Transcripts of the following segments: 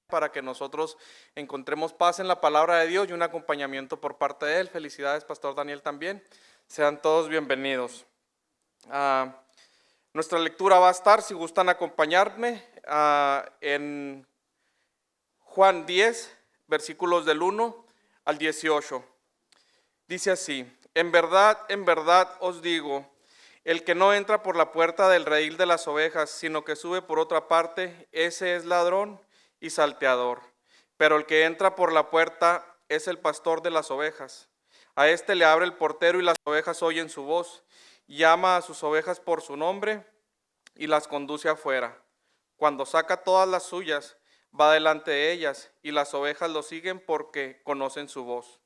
para que nosotros encontremos paz en la palabra de Dios y un acompañamiento por parte de él. Felicidades, Pastor Daniel, también. Sean todos bienvenidos. Nuestra lectura va a estar, si gustan acompañarme, en Juan 10, versículos del 1 al 18. Dice así: en verdad os digo, el que no entra por la puerta del redil de las ovejas, sino que sube por otra parte, ese es ladrón y salteador. Pero el que entra por la puerta es el pastor de las ovejas. A éste le abre el portero y las ovejas oyen su voz. Llama a sus ovejas por su nombre y las conduce afuera. Cuando saca todas las suyas, va delante de ellas, y las ovejas lo siguen porque conocen su voz.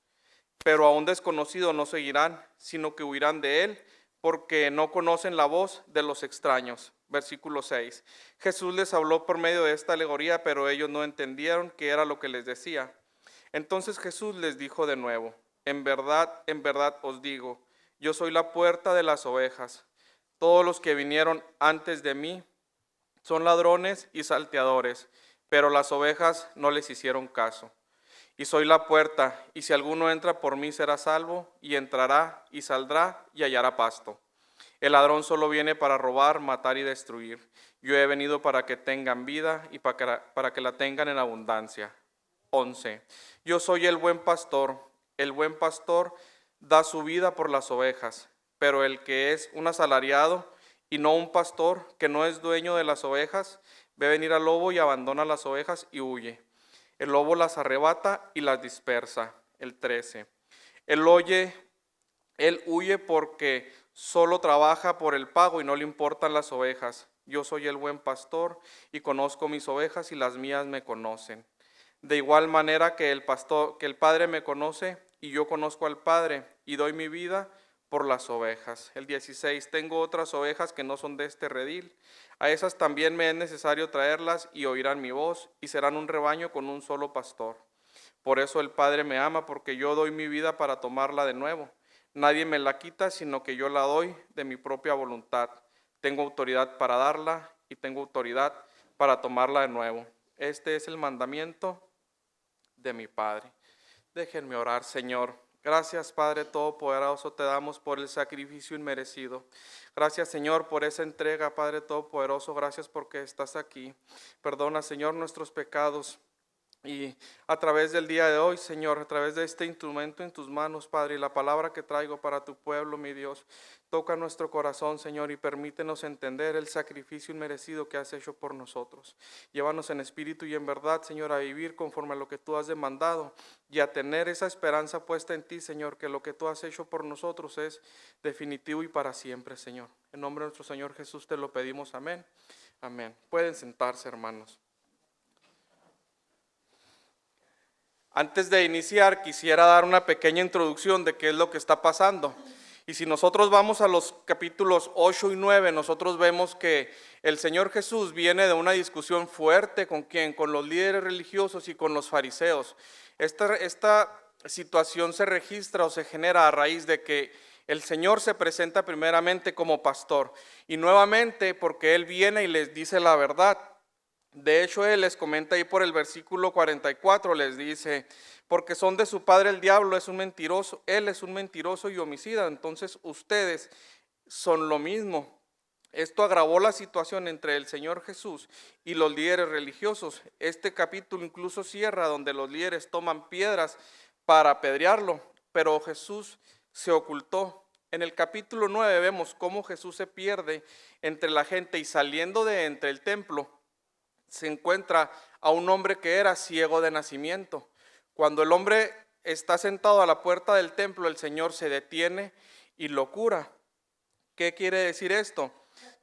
Pero a un desconocido no seguirán, sino que huirán de él, porque no conocen la voz de los extraños. Versículo 6. Jesús les habló por medio de esta alegoría, pero ellos no entendieron qué era lo que les decía. Entonces Jesús les dijo de nuevo: en verdad os digo, yo soy la puerta de las ovejas. Todos los que vinieron antes de mí son ladrones y salteadores, pero las ovejas no les hicieron caso. Y soy la puerta, y si alguno entra por mí será salvo, y entrará y saldrá y hallará pasto. El ladrón solo viene para robar, matar y destruir. Yo he venido para que tengan vida y para que la tengan en abundancia. 11. Yo soy el buen pastor. El buen pastor da su vida por las ovejas, pero el que es un asalariado y no un pastor, que no es dueño de las ovejas, ve venir al lobo y abandona las ovejas y huye. El lobo las arrebata y las dispersa. El 13. Él huye porque solo trabaja por el pago y no le importan las ovejas. Yo soy el buen pastor y conozco mis ovejas y las mías me conocen. De igual manera que el Padre me conoce y yo conozco al Padre y doy mi vida por las ovejas. El 16. Tengo otras ovejas que no son de este redil. A esas también me es necesario traerlas y oirán mi voz y serán un rebaño con un solo pastor. Por eso el Padre me ama, porque yo doy mi vida para tomarla de nuevo. Nadie me la quita, sino que yo la doy de mi propia voluntad. Tengo autoridad para darla y tengo autoridad para tomarla de nuevo. Este es el mandamiento de mi Padre. Déjenme orar. Señor, gracias, Padre Todopoderoso, te damos por el sacrificio inmerecido. Gracias, Señor, por esa entrega, Padre Todopoderoso. Gracias porque estás aquí. Perdona, Señor, nuestros pecados. Y a través del día de hoy, Señor, a través de este instrumento en tus manos, Padre, y la palabra que traigo para tu pueblo, mi Dios, toca nuestro corazón, Señor, y permítenos entender el sacrificio inmerecido que has hecho por nosotros. Llévanos en espíritu y en verdad, Señor, a vivir conforme a lo que tú has demandado y a tener esa esperanza puesta en ti, Señor, que lo que tú has hecho por nosotros es definitivo y para siempre, Señor. En nombre de nuestro Señor Jesús te lo pedimos, amén. Amén. Pueden sentarse, hermanos. Antes de iniciar, quisiera dar una pequeña introducción de qué es lo que está pasando. Y si nosotros vamos a los capítulos 8 y 9, nosotros vemos que el Señor Jesús viene de una discusión fuerte ¿con quién? Con los líderes religiosos y con los fariseos. Esta situación se registra o se genera a raíz de que el Señor se presenta primeramente como pastor y nuevamente porque Él viene y les dice la verdad. De hecho, Él les comenta ahí por el versículo 44, les dice: porque son de su padre el diablo, es un mentiroso, él es un mentiroso y homicida, entonces ustedes son lo mismo. Esto agravó la situación entre el Señor Jesús y los líderes religiosos. Este capítulo incluso cierra donde los líderes toman piedras para apedrearlo, pero Jesús se ocultó. En el capítulo 9 vemos cómo Jesús se pierde entre la gente y saliendo de entre el templo, se encuentra a un hombre que era ciego de nacimiento. Cuando el hombre está sentado a la puerta del templo, el Señor se detiene y lo cura. ¿Qué quiere decir esto?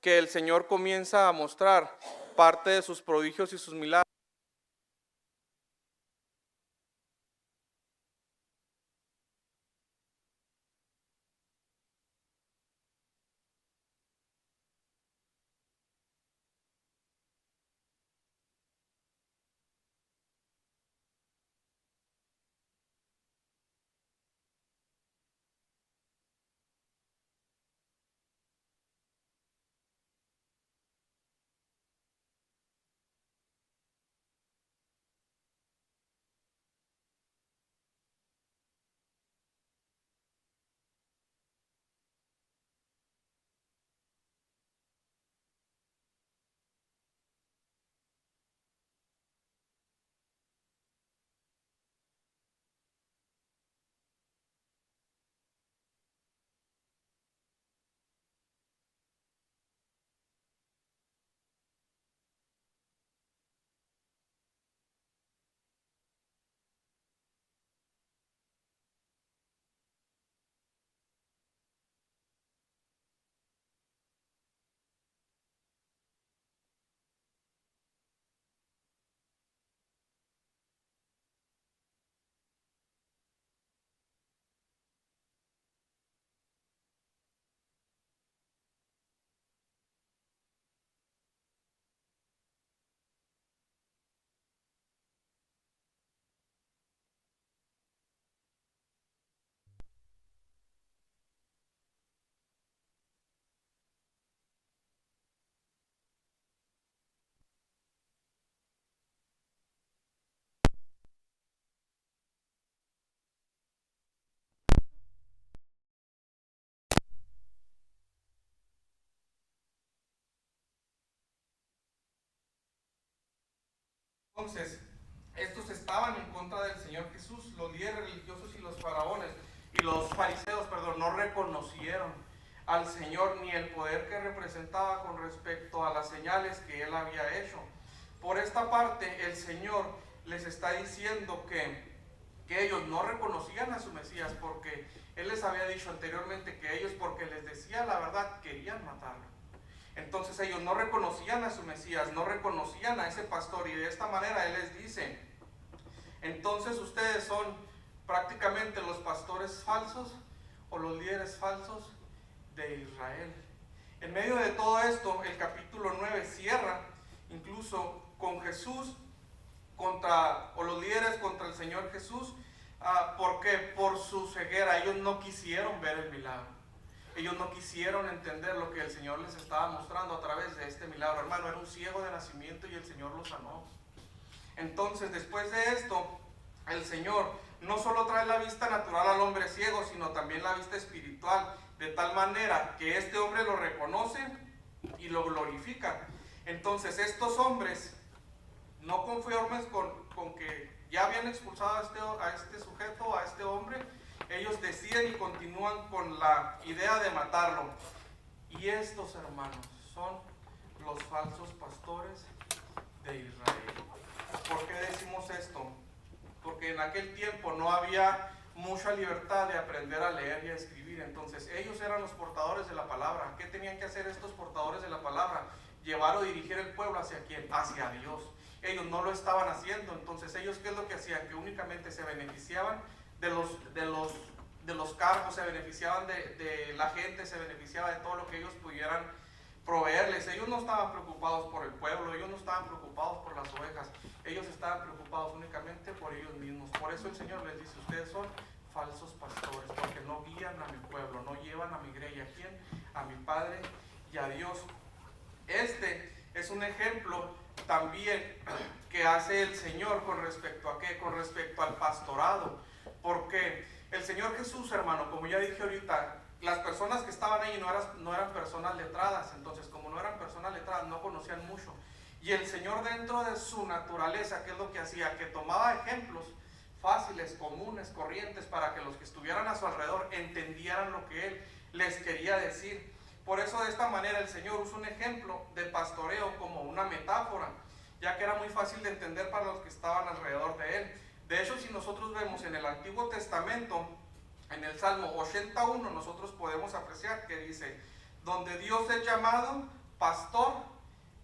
Que el Señor comienza a mostrar parte de sus prodigios y sus milagros. Entonces, estos estaban en contra del Señor Jesús. Los líderes religiosos y los faraones y los fariseos, perdón, no reconocieron al Señor ni el poder que representaba con respecto a las señales que Él había hecho. Por esta parte, el Señor les está diciendo que ellos no reconocían a su Mesías, porque Él les había dicho anteriormente que ellos, porque les decía la verdad, querían matarlo. Entonces ellos no reconocían a su Mesías, no reconocían a ese pastor, y de esta manera Él les dice: entonces ustedes son prácticamente los pastores falsos o los líderes falsos de Israel. En medio de todo esto, el capítulo 9 cierra incluso con Jesús o los líderes contra el Señor Jesús. ¿Por qué? Por su ceguera. Ellos no quisieron ver el milagro. Ellos no quisieron entender lo que el Señor les estaba mostrando a través de este milagro. Hermano, era un ciego de nacimiento y el Señor lo sanó. Entonces, después de esto, el Señor no solo trae la vista natural al hombre ciego, sino también la vista espiritual, de tal manera que este hombre lo reconoce y lo glorifica. Entonces, estos hombres, no conformes con que ya habían expulsado a este sujeto, a este hombre, ellos deciden y continúan con la idea de matarlo. Y estos, hermanos, son los falsos pastores de Israel. ¿Por qué decimos esto? Porque en aquel tiempo no había mucha libertad de aprender a leer y a escribir. Entonces ellos eran los portadores de la palabra. ¿Qué tenían que hacer estos portadores de la palabra? Llevar o dirigir el pueblo ¿hacia quién? Hacia Dios. Ellos no lo estaban haciendo. Entonces ellos, ¿qué es lo que hacían? Que únicamente se beneficiaban de los cargos, se beneficiaban de la gente, se beneficiaba de todo lo que ellos pudieran proveerles. Ellos no estaban preocupados por el pueblo, ellos no estaban preocupados por las ovejas, ellos estaban preocupados únicamente por ellos mismos. Por eso el Señor les dice: ustedes son falsos pastores, porque no guían a mi pueblo, no llevan a mi grey. ¿A quién? A mi Padre y a Dios. Este es un ejemplo también que hace el Señor con respecto a ¿qué? Con respecto al pastorado. Porque el Señor Jesús, hermano, como ya dije ahorita, las personas que estaban ahí no eran personas letradas. Entonces, como no eran personas letradas, no conocían mucho. Y el Señor, dentro de su naturaleza, ¿qué es lo que hacía? Que tomaba ejemplos fáciles, comunes, corrientes, para que los que estuvieran a su alrededor entendieran lo que Él les quería decir. Por eso, de esta manera, el Señor usa un ejemplo de pastoreo como una metáfora, ya que era muy fácil de entender para los que estaban alrededor de Él. De hecho, si nosotros vemos en el Antiguo Testamento, en el Salmo 81, nosotros podemos apreciar que dice: donde Dios es llamado pastor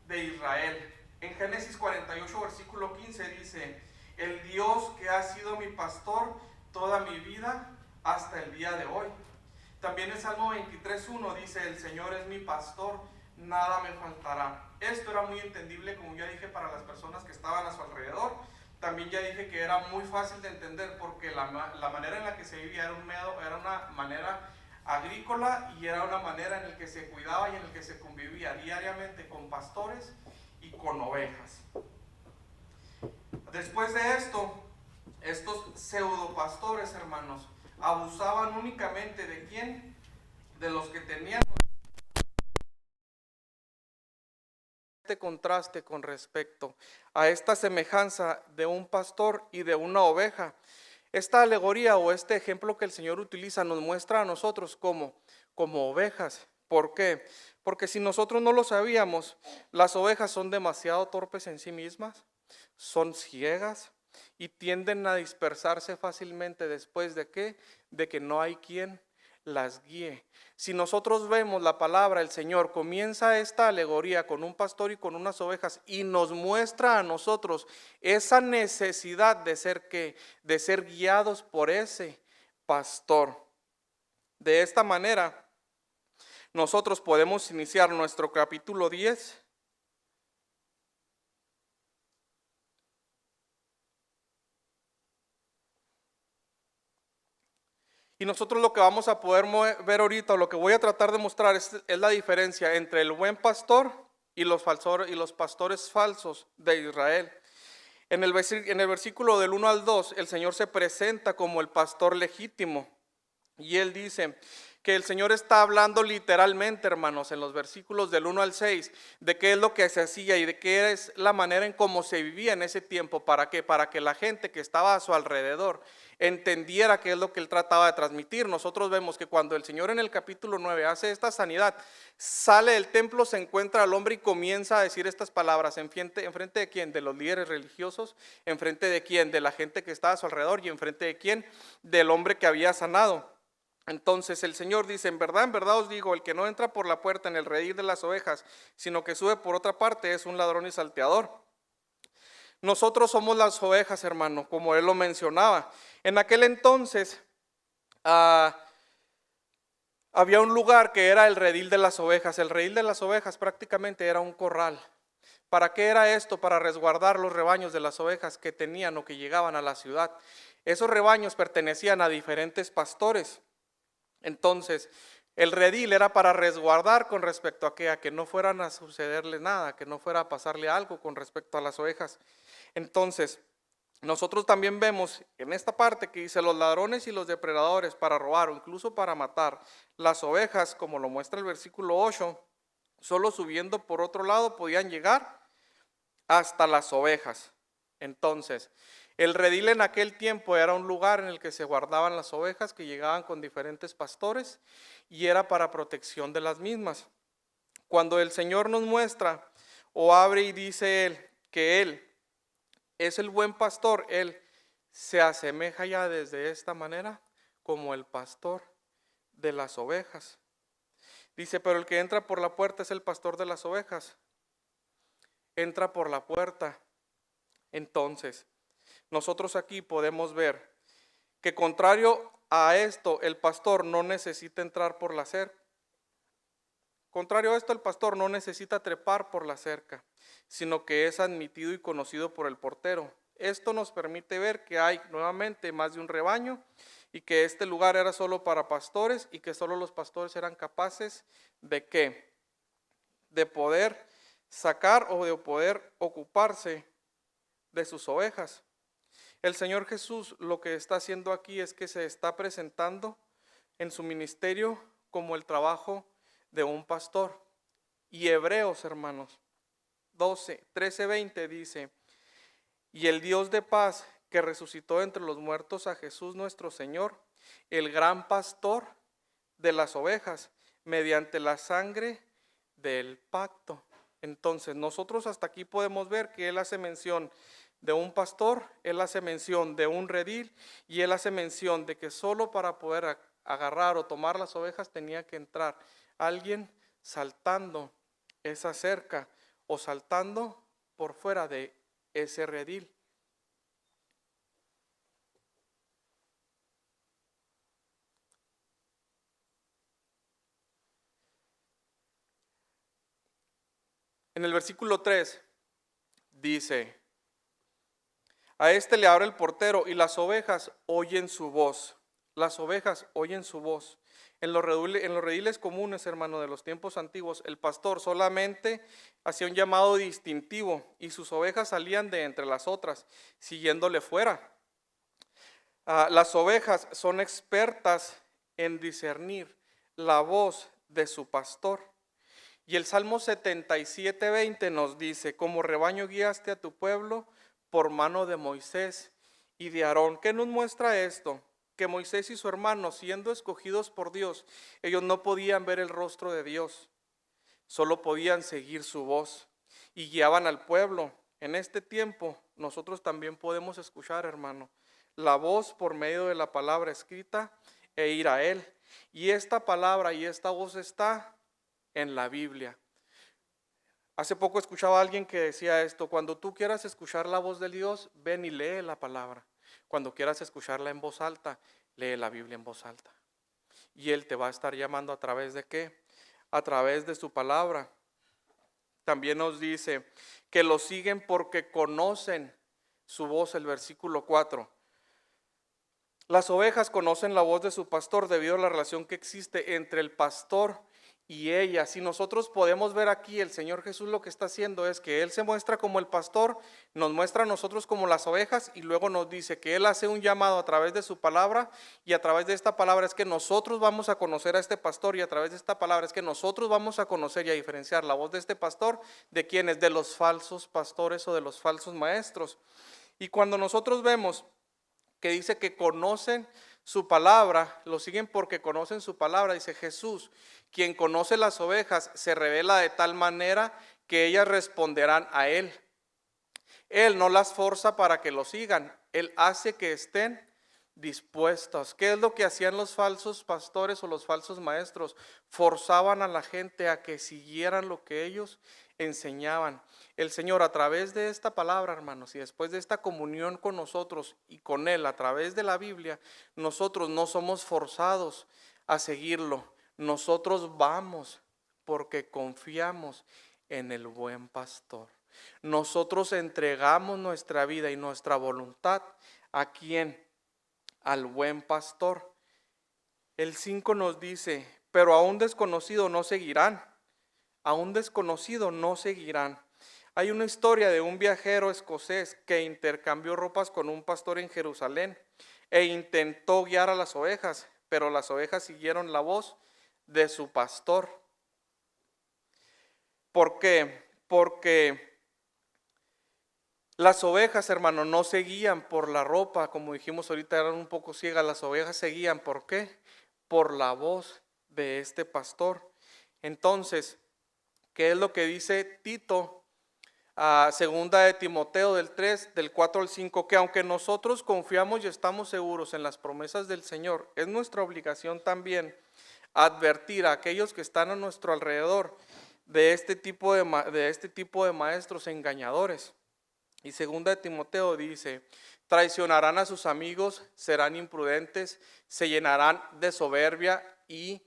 de Israel. En Génesis 48, versículo 15 dice: el Dios que ha sido mi pastor toda mi vida hasta el día de hoy. También el Salmo 23:1 dice: el Señor es mi pastor, nada me faltará. Esto era muy entendible, como ya dije, para las personas que estaban a su alrededor. También ya dije que era muy fácil de entender, porque la manera en la que se vivía era una manera agrícola, y era una manera en la que se cuidaba y en la que se convivía diariamente con pastores y con ovejas. Después de esto, estos pseudopastores, hermanos, abusaban únicamente ¿de quién? De los que tenían este contraste con respecto a esta semejanza de un pastor y de una oveja. Esta alegoría o este ejemplo que el Señor utiliza nos muestra a nosotros como ovejas. ¿Por qué? Porque si nosotros no lo sabíamos, las ovejas son demasiado torpes en sí mismas, son ciegas y tienden a dispersarse fácilmente después de ¿qué? De que no hay quien las guíe. Si nosotros vemos la palabra, el Señor comienza esta alegoría con un pastor y con unas ovejas, y nos muestra a nosotros esa necesidad de ser ¿qué? De ser guiados por ese pastor. De esta manera, nosotros podemos iniciar nuestro capítulo 10. Y nosotros lo que vamos a poder ver ahorita, o lo que voy a tratar de mostrar es la diferencia entre el buen pastor y los pastores falsos de Israel. En el versículo del 1 al 2, el Señor se presenta como el pastor legítimo. Y Él dice que el Señor está hablando literalmente, hermanos, en los versículos del 1 al 6, de qué es lo que se hacía y de qué es la manera en cómo se vivía en ese tiempo. ¿Para qué? Para que la gente que estaba a su alrededor entendiera qué es lo que Él trataba de transmitir. Nosotros vemos que cuando el Señor en el capítulo 9 hace esta sanidad, sale del templo, se encuentra al hombre y comienza a decir estas palabras. ¿Enfrente de quién? De los líderes religiosos. ¿Enfrente de quién? De la gente que estaba a su alrededor. ¿Y enfrente de quién? Del hombre que había sanado. Entonces el Señor dice: en verdad os digo, el que no entra por la puerta en el redil de las ovejas, sino que sube por otra parte, es un ladrón y salteador. Nosotros somos las ovejas, hermano, como él lo mencionaba. En aquel entonces había un lugar que era el redil de las ovejas. El redil de las ovejas prácticamente era un corral. ¿Para qué era esto? Para resguardar los rebaños de las ovejas que tenían o que llegaban a la ciudad. Esos rebaños pertenecían a diferentes pastores. Entonces, el redil era para resguardar con respecto a que no fueran a sucederle nada, que no fuera a pasarle algo con respecto a las ovejas. Entonces, nosotros también vemos en esta parte que dice: los ladrones y los depredadores para robar o incluso para matar las ovejas, como lo muestra el versículo 8, solo subiendo por otro lado podían llegar hasta las ovejas. Entonces, el redil en aquel tiempo era un lugar en el que se guardaban las ovejas que llegaban con diferentes pastores y era para protección de las mismas. Cuando el Señor nos muestra o abre y dice Él que Él es el buen pastor, Él se asemeja ya desde esta manera como el pastor de las ovejas. Dice: pero el que entra por la puerta es el pastor de las ovejas. Entra por la puerta. Entonces, nosotros aquí podemos ver que contrario a esto, el pastor no necesita entrar por la cerca. Contrario a esto, el pastor no necesita trepar por la cerca, sino que es admitido y conocido por el portero. Esto nos permite ver que hay nuevamente más de un rebaño y que este lugar era solo para pastores y que solo los pastores eran capaces de ¿qué? De poder sacar o de poder ocuparse de sus ovejas. El Señor Jesús lo que está haciendo aquí es que se está presentando en su ministerio como el trabajo de un pastor. Y Hebreos, hermanos, 13:20 dice: y el Dios de paz, que resucitó entre los muertos a Jesús nuestro Señor, el gran pastor de las ovejas, mediante la sangre del pacto. Entonces nosotros hasta aquí podemos ver que Él hace mención de un pastor, Él hace mención de un redil y Él hace mención de que solo para poder agarrar o tomar las ovejas tenía que entrar alguien saltando esa cerca o saltando por fuera de ese redil. En el versículo 3 dice: a este le abre el portero y las ovejas oyen su voz. Las ovejas oyen su voz. En los rediles comunes, hermano, de los tiempos antiguos, el pastor solamente hacía un llamado distintivo y sus ovejas salían de entre las otras, siguiéndole fuera. Las ovejas son expertas en discernir la voz de su pastor. Y el Salmo 77:20 nos dice: como rebaño guiaste a tu pueblo por mano de Moisés y de Aarón. ¿Qué nos muestra esto? Que Moisés y su hermano, siendo escogidos por Dios, ellos no podían ver el rostro de Dios, solo podían seguir su voz y guiaban al pueblo. En este tiempo nosotros también podemos escuchar, hermano, la voz por medio de la palabra escrita e ir a Él. Y esta palabra y esta voz está en la Biblia. Hace poco escuchaba a alguien que decía esto: cuando tú quieras escuchar la voz de Dios, ven y lee la palabra. Cuando quieras escucharla en voz alta, lee la Biblia en voz alta. Y Él te va a estar llamando a través de ¿qué? A través de su palabra. También nos dice que lo siguen porque conocen su voz, el versículo 4. Las ovejas conocen la voz de su pastor debido a la relación que existe entre el pastor y ella. Si nosotros podemos ver aquí, el Señor Jesús lo que está haciendo es que Él se muestra como el pastor, nos muestra a nosotros como las ovejas y luego nos dice que Él hace un llamado a través de su palabra, y a través de esta palabra es que nosotros vamos a conocer a este pastor, y a través de esta palabra es que nosotros vamos a conocer y a diferenciar la voz de este pastor de quienes, de los falsos pastores o de los falsos maestros. Y cuando nosotros vemos que dice que conocen su palabra, lo siguen porque conocen su palabra, dice Jesús, quien conoce las ovejas se revela de tal manera que ellas responderán a Él. Él no las forza para que lo sigan, Él hace que estén dispuestos. ¿Qué es lo que hacían los falsos pastores o los falsos maestros? Forzaban a la gente a que siguieran lo que ellos enseñaban. El Señor, a través de esta palabra, hermanos, y después de esta comunión con nosotros y con Él a través de la Biblia, nosotros no somos forzados a seguirlo. Nosotros vamos porque confiamos en el buen pastor. Nosotros entregamos nuestra vida y nuestra voluntad ¿a quién? Al buen pastor. El 5 nos dice, pero a un desconocido no seguirán. A un desconocido no seguirán. Hay una historia de un viajero escocés que intercambió ropas con un pastor en Jerusalén e intentó guiar a las ovejas, pero las ovejas siguieron la voz de su pastor. ¿Por qué? Porque las ovejas, hermano, no se guían por la ropa, como dijimos ahorita, eran un poco ciegas. Las ovejas se guían, ¿por qué? Por la voz de este pastor. Entonces, ¿qué es lo que dice Tito? Segunda de Timoteo del 3, del 4 al 5, que aunque nosotros confiamos y estamos seguros en las promesas del Señor, es nuestra obligación también advertir a aquellos que están a nuestro alrededor de este tipo de maestros engañadores. Y segunda de Timoteo dice, traicionarán a sus amigos, serán imprudentes, se llenarán de soberbia y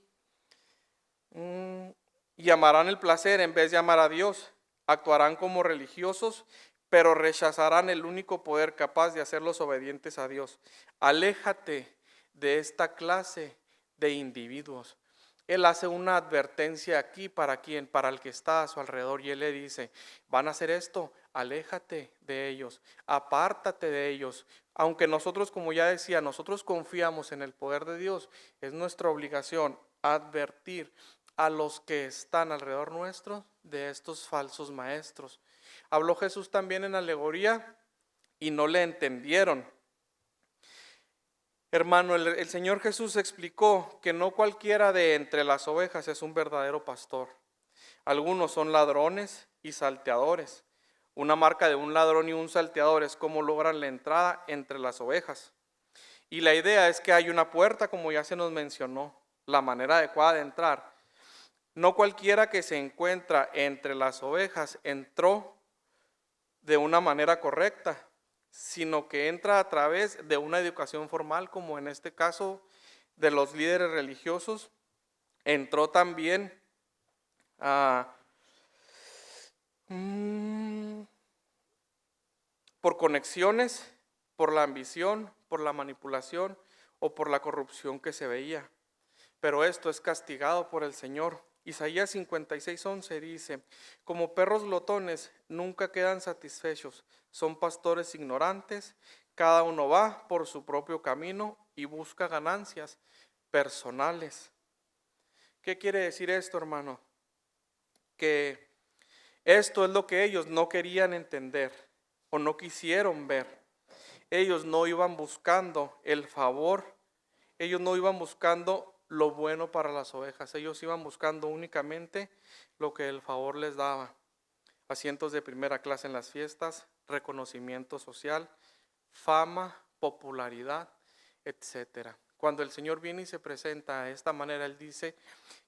amarán el placer en vez de amar a Dios. Actuarán como religiosos, pero rechazarán el único poder capaz de hacerlos obedientes a Dios. Aléjate de esta clase de individuos. Él hace una advertencia aquí para quien, para el que está a su alrededor, y él le dice, van a hacer esto, aléjate de ellos, apártate de ellos. Aunque nosotros, como ya decía, nosotros confiamos en el poder de Dios, es nuestra obligación advertir a los que están alrededor nuestro de estos falsos maestros. Habló Jesús también en alegoría y no le entendieron. Hermano, el Señor Jesús explicó que no cualquiera de entre las ovejas es un verdadero pastor. Algunos son ladrones y salteadores. Una marca de un ladrón y un salteador es cómo logran la entrada entre las ovejas. Y la idea es que hay una puerta, como ya se nos mencionó, la manera adecuada de entrar. No cualquiera que se encuentra entre las ovejas entró de una manera correcta, sino que entra a través de una educación formal, como en este caso de los líderes religiosos. Entró también por conexiones, por la ambición, por la manipulación o por la corrupción que se veía. Pero esto es castigado por el Señor. Isaías 56:11 dice, como perros glotones nunca quedan satisfechos, son pastores ignorantes, cada uno va por su propio camino y busca ganancias personales. ¿Qué quiere decir esto, hermano? Que esto es lo que ellos no querían entender o no quisieron ver. Ellos no iban buscando el favor, ellos no iban buscando lo bueno para las ovejas, ellos iban buscando únicamente lo que el favor les daba. Asientos de primera clase en las fiestas, reconocimiento social, fama, popularidad, etcétera. Cuando el Señor viene y se presenta de esta manera, Él dice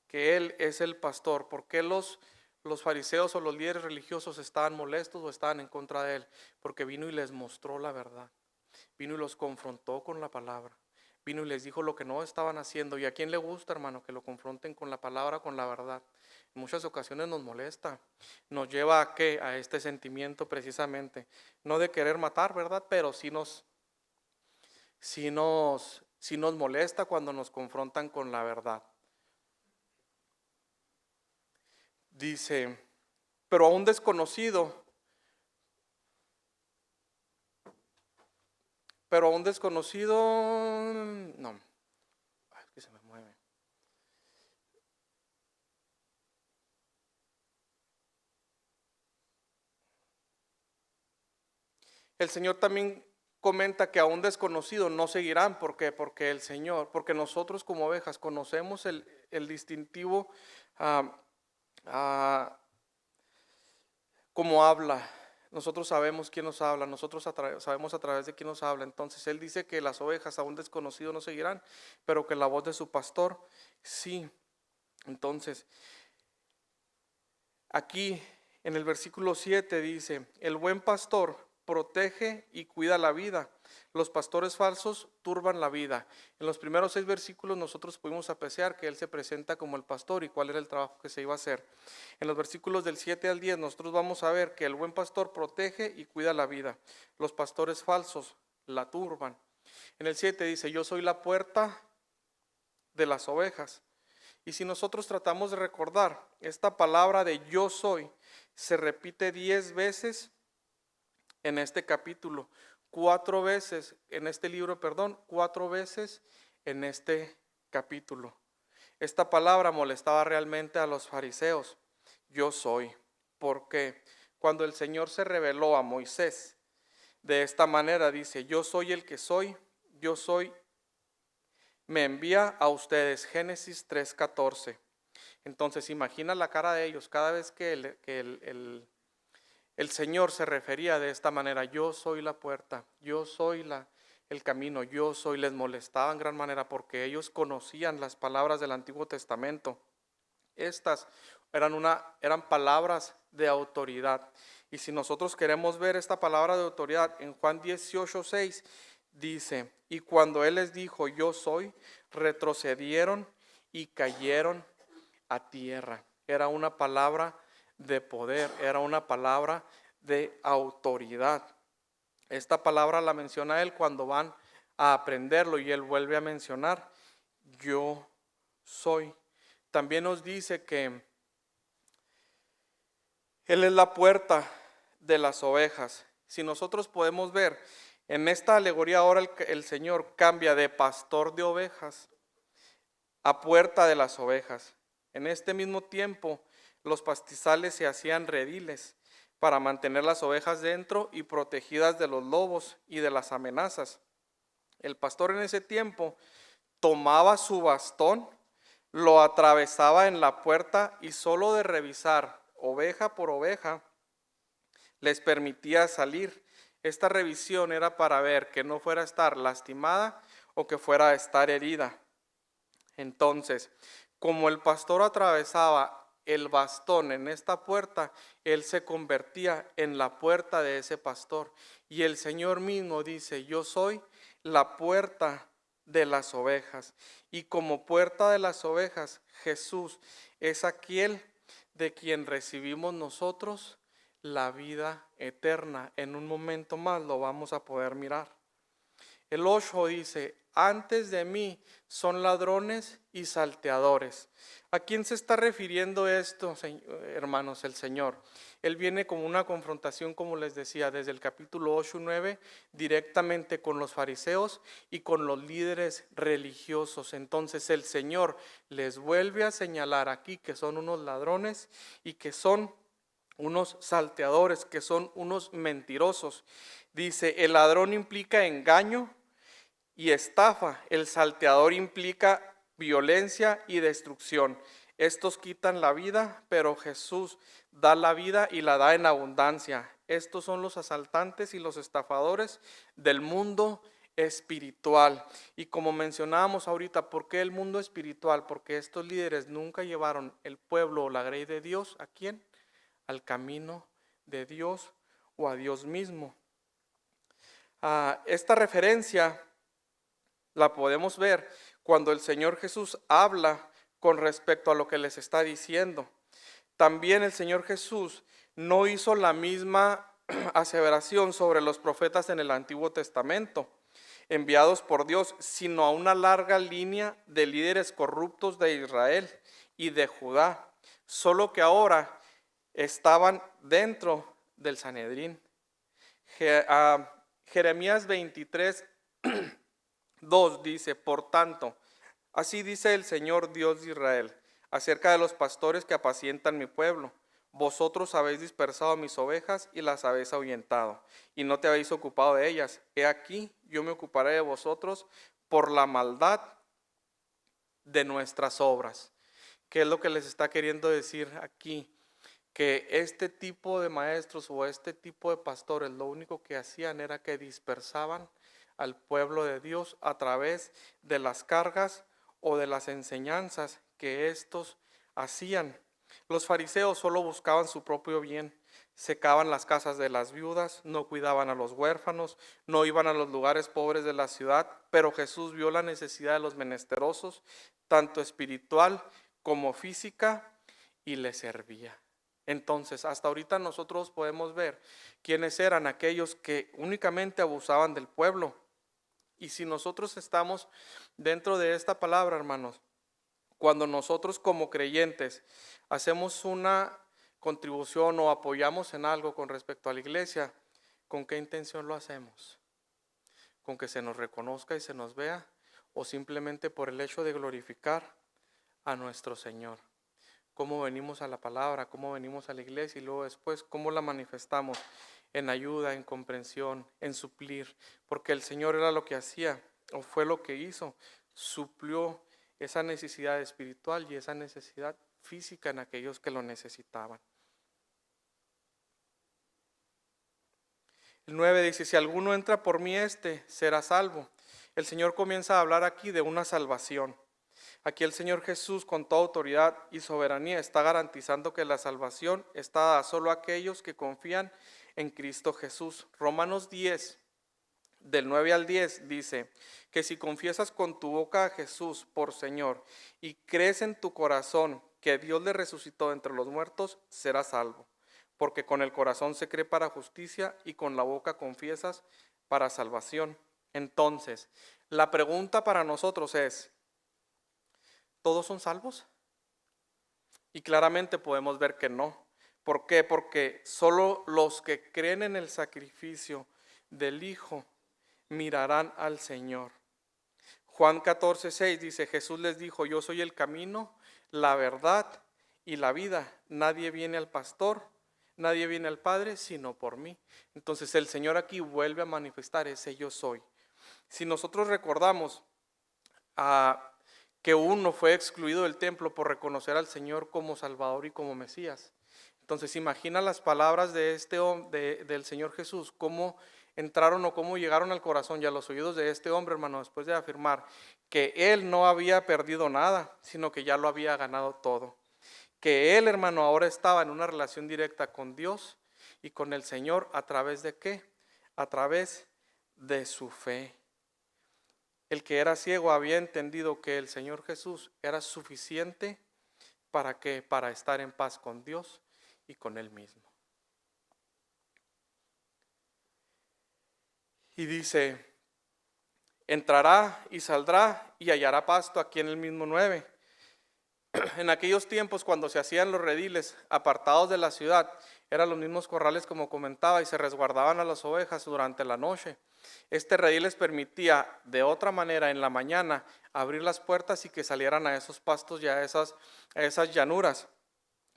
que Él es el pastor. ¿Por qué los fariseos o los líderes religiosos estaban molestos o estaban en contra de Él? Porque vino y les mostró la verdad, vino y los confrontó con la palabra. Vino y les dijo lo que no estaban haciendo. ¿Y a quién le gusta, hermano, que lo confronten con la palabra, con la verdad? En muchas ocasiones nos molesta. Nos lleva a ¿qué? A este sentimiento precisamente. No de querer matar, ¿verdad? Pero sí nos molesta cuando nos confrontan con la verdad. Dice, pero a un desconocido, no, ay, que se me mueve. El Señor también comenta que a un desconocido no seguirán. ¿Por qué? Porque nosotros como ovejas conocemos el distintivo, ah, ah, cómo habla. Nosotros sabemos quién nos habla, nosotros sabemos a través de quién nos habla. Entonces Él dice que las ovejas a un desconocido no seguirán, pero que la voz de su pastor sí. Entonces, aquí en el versículo 7 dice, el buen pastor protege y cuida la vida. Los pastores falsos turban la vida. En los primeros 6 versículos nosotros pudimos apreciar que Él se presenta como el pastor y cuál era el trabajo que se iba a hacer. En los versículos del 7 al 10 nosotros vamos a ver que el buen pastor protege y cuida la vida. Los pastores falsos la turban. En el 7 dice, yo soy la puerta de las ovejas. Y si nosotros tratamos de recordar, esta palabra de yo soy se repite 10 veces en este capítulo, 4 veces en este libro, 4 veces en este capítulo. Esta palabra molestaba realmente a los fariseos, yo soy, porque cuando el Señor se reveló a Moisés de esta manera, dice, yo soy el que soy, yo soy, me envía a ustedes, Génesis 3:14. Entonces imagina la cara de ellos cada vez que el Señor se refería de esta manera, yo soy la puerta, yo soy el camino, yo soy. Les molestaba en gran manera porque ellos conocían las palabras del Antiguo Testamento. Estas eran palabras de autoridad. Y si nosotros queremos ver esta palabra de autoridad, en Juan 18:6 dice, y cuando Él les dijo, yo soy, retrocedieron y cayeron a tierra. Era una palabra de poder, era una palabra de autoridad. Esta palabra la menciona Él cuando van a aprenderlo y Él vuelve a mencionar, yo soy. También nos dice que Él es la puerta de las ovejas. Si nosotros podemos ver, en esta alegoría ahora el Señor cambia de pastor de ovejas a puerta de las ovejas. En este mismo tiempo, los pastizales se hacían rediles para mantener las ovejas dentro y protegidas de los lobos y de las amenazas. El pastor en ese tiempo tomaba su bastón, lo atravesaba en la puerta y solo de revisar oveja por oveja les permitía salir. Esta revisión era para ver que no fuera a estar lastimada o que fuera a estar herida. Entonces, como el pastor atravesaba el bastón en esta puerta, él se convertía en la puerta de ese pastor. Y el Señor mismo dice, yo soy la puerta de las ovejas. Y como puerta de las ovejas, Jesús es aquel de quien recibimos nosotros la vida eterna. En un momento más lo vamos a poder mirar. El 8 dice, antes de mí son ladrones y salteadores. ¿A quién se está refiriendo esto, hermanos, el Señor? Él viene como una confrontación, como les decía, desde el capítulo 8 y 9, directamente con los fariseos y con los líderes religiosos. Entonces el Señor les vuelve a señalar aquí que son unos ladrones y que son unos salteadores, que son unos mentirosos. Dice, el ladrón implica engaño y estafa, el salteador implica violencia y destrucción. Estos quitan la vida, pero Jesús da la vida y la da en abundancia. Estos son los asaltantes y los estafadores del mundo espiritual. Y como mencionábamos ahorita, ¿por qué el mundo espiritual? Porque estos líderes nunca llevaron el pueblo o la grey de Dios, ¿a quién? Al camino de Dios o a Dios mismo. Esta referencia la podemos ver cuando el Señor Jesús habla con respecto a lo que les está diciendo. También el Señor Jesús no hizo la misma aseveración sobre los profetas en el Antiguo Testamento, enviados por Dios, sino a una larga línea de líderes corruptos de Israel y de Judá. solo que ahora estaban dentro del Sanedrín. Jeremías 23, 2 dice, por tanto, así dice el Señor Dios de Israel, acerca de los pastores que apacientan mi pueblo. Vosotros habéis dispersado mis ovejas y las habéis ahuyentado, y no te habéis ocupado de ellas. He aquí, yo me ocuparé de vosotros por la maldad de nuestras obras. ¿Qué es lo que les está queriendo decir aquí? Que este tipo de maestros o este tipo de pastores lo único que hacían era que dispersaban al pueblo de Dios a través de las cargas o de las enseñanzas que estos hacían. Los fariseos solo buscaban su propio bien, secaban las casas de las viudas, no cuidaban a los huérfanos, no iban a los lugares pobres de la ciudad, pero Jesús vio la necesidad de los menesterosos, tanto espiritual como física, y les servía. Entonces, hasta ahorita nosotros podemos ver quiénes eran aquellos que únicamente abusaban del pueblo. Y si nosotros estamos dentro de esta palabra, hermanos, cuando nosotros como creyentes hacemos una contribución o apoyamos en algo con respecto a la iglesia, ¿con qué intención lo hacemos? ¿Con que se nos reconozca y se nos vea? ¿O simplemente por el hecho de glorificar a nuestro Señor? Cómo venimos a la palabra, cómo venimos a la iglesia y luego después cómo la manifestamos en ayuda, en comprensión, en suplir, porque el Señor era lo que hacía o fue lo que hizo, suplió esa necesidad espiritual y esa necesidad física en aquellos que lo necesitaban. El 9 dice, si alguno entra por mí, será salvo. El Señor comienza a hablar aquí de una salvación. Aquí el Señor Jesús, con toda autoridad y soberanía, está garantizando que la salvación está dada solo a aquellos que confían en Cristo Jesús. Romanos 10, del 9 al 10, dice que si confiesas con tu boca a Jesús por Señor y crees en tu corazón que Dios le resucitó entre los muertos, serás salvo. Porque con el corazón se cree para justicia y con la boca confiesas para salvación. Entonces, la pregunta para nosotros es, ¿todos son salvos? Y claramente podemos ver que no. ¿Por qué? Porque solo los que creen en el sacrificio del Hijo mirarán al Señor. Juan 14:6 dice, Jesús les dijo, yo soy el camino, la verdad y la vida. Nadie viene al Padre, sino por mí. Entonces el Señor aquí vuelve a manifestar ese yo soy. Si nosotros recordamos que uno fue excluido del templo por reconocer al Señor como Salvador y como Mesías. Entonces imagina las palabras de del Señor Jesús, cómo entraron o cómo llegaron al corazón y a los oídos de este hombre, hermano, después de afirmar que él no había perdido nada, sino que ya lo había ganado todo. Que él, hermano, ahora estaba en una relación directa con Dios y con el Señor, ¿a través de qué? A través de su fe. El que era ciego había entendido que el Señor Jesús era suficiente para ¿qué? Para estar en paz con Dios y con Él mismo. Y dice, entrará y saldrá y hallará pasto, aquí en el mismo 9. En aquellos tiempos cuando se hacían los rediles apartados de la ciudad, eran los mismos corrales como comentaba y se resguardaban a las ovejas durante la noche. Este redil les permitía de otra manera en la mañana abrir las puertas y que salieran a esos pastos y a esas llanuras.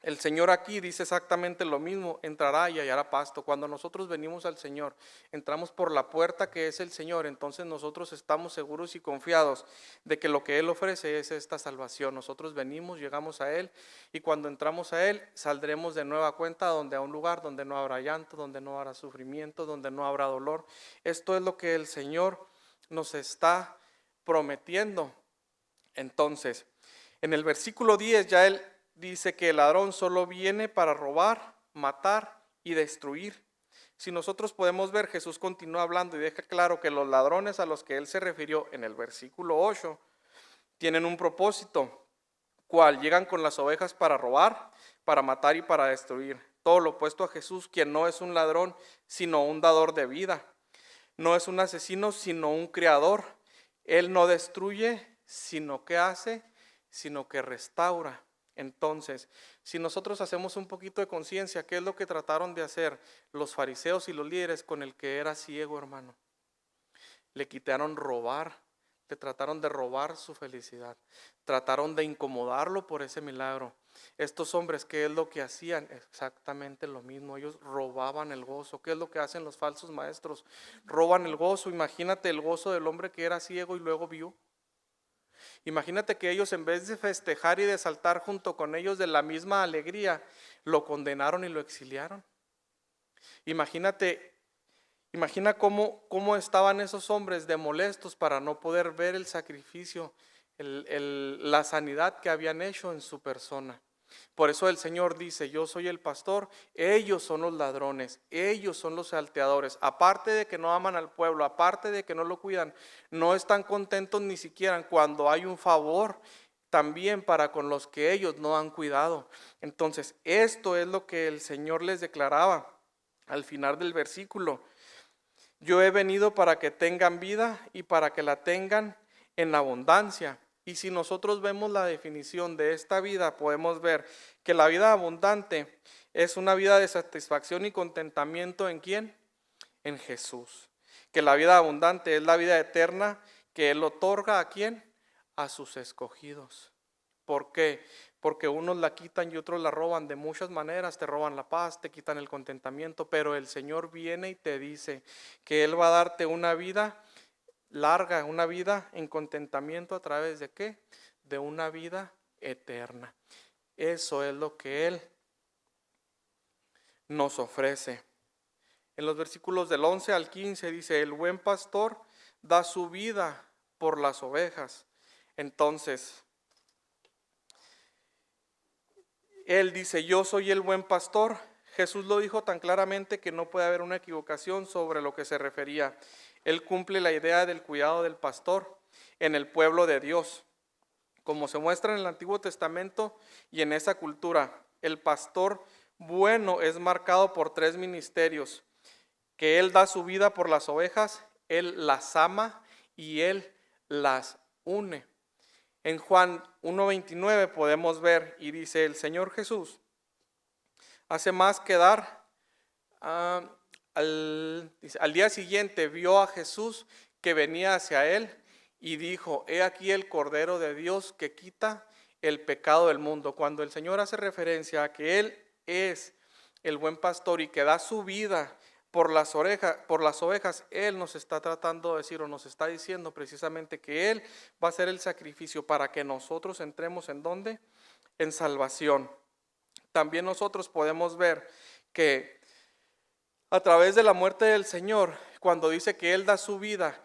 El Señor aquí dice exactamente lo mismo, entrará y hallará pasto. Cuando nosotros venimos al Señor, entramos por la puerta que es el Señor, entonces nosotros estamos seguros y confiados de que lo que Él ofrece es esta salvación. Nosotros venimos, llegamos a Él y cuando entramos a Él, saldremos de nueva cuenta a un lugar donde no habrá llanto, donde no habrá sufrimiento, donde no habrá dolor. Esto es lo que el Señor nos está prometiendo. Entonces, en el versículo 10 ya Él dice que el ladrón solo viene para robar, matar y destruir. Si nosotros podemos ver, Jesús continúa hablando y deja claro que los ladrones a los que Él se refirió en el versículo 8 tienen un propósito, cual llegan con las ovejas para robar, para matar y para destruir. Todo lo opuesto a Jesús, quien no es un ladrón, sino un dador de vida. No es un asesino, sino un creador. Él no destruye, sino que hace, sino que restaura. Entonces, si nosotros hacemos un poquito de conciencia, ¿qué es lo que trataron de hacer los fariseos y los líderes con el que era ciego, hermano? Le quitaron robar, le trataron de robar su felicidad, trataron de incomodarlo por ese milagro. Estos hombres, ¿qué es lo que hacían? Exactamente lo mismo, ellos robaban el gozo. ¿Qué es lo que hacen los falsos maestros? Roban el gozo. Imagínate el gozo del hombre que era ciego y luego vio. Imagínate que ellos, en vez de festejar y de saltar junto con ellos de la misma alegría, lo condenaron y lo exiliaron. Imagina cómo estaban esos hombres de molestos para no poder ver el sacrificio, la sanidad que habían hecho en su persona. Por eso el Señor dice: yo soy el pastor, ellos son los ladrones, ellos son los salteadores. Aparte de que no aman al pueblo, aparte de que no lo cuidan, no están contentos ni siquiera cuando hay un favor también para con los que ellos no han cuidado. Entonces, esto es lo que el Señor les declaraba al final del versículo: yo he venido para que tengan vida y para que la tengan en abundancia. Y si nosotros vemos la definición de esta vida, podemos ver que la vida abundante es una vida de satisfacción y contentamiento. ¿En quién? En Jesús. Que la vida abundante es la vida eterna que Él otorga ¿a quién? A sus escogidos. ¿Por qué? Porque unos la quitan y otros la roban de muchas maneras. Te roban la paz, te quitan el contentamiento, pero el Señor viene y te dice que Él va a darte una vida larga, una vida en contentamiento. ¿A través de qué? De una vida eterna. Eso es lo que Él nos ofrece. En los versículos del 11 al 15 dice: el buen pastor da su vida por las ovejas. Entonces, Él dice: yo soy el buen pastor. Jesús lo dijo tan claramente que no puede haber una equivocación sobre lo que se refería. Él cumple la idea del cuidado del pastor en el pueblo de Dios. Como se muestra en el Antiguo Testamento y en esa cultura, el pastor bueno es marcado por tres ministerios: que Él da su vida por las ovejas, Él las ama y Él las une. En Juan 1:29 podemos ver, y dice: el Señor Jesús hace más que dar. Al día siguiente vio a Jesús que venía hacia él y dijo: he aquí el Cordero de Dios que quita el pecado del mundo. Cuando el Señor hace referencia a que Él es el buen pastor y que da su vida por las ovejas, Él nos está tratando de decir, o nos está diciendo precisamente, que Él va a hacer el sacrificio para que nosotros entremos ¿en dónde? En salvación. También nosotros podemos ver que a través de la muerte del Señor, cuando dice que Él da su vida,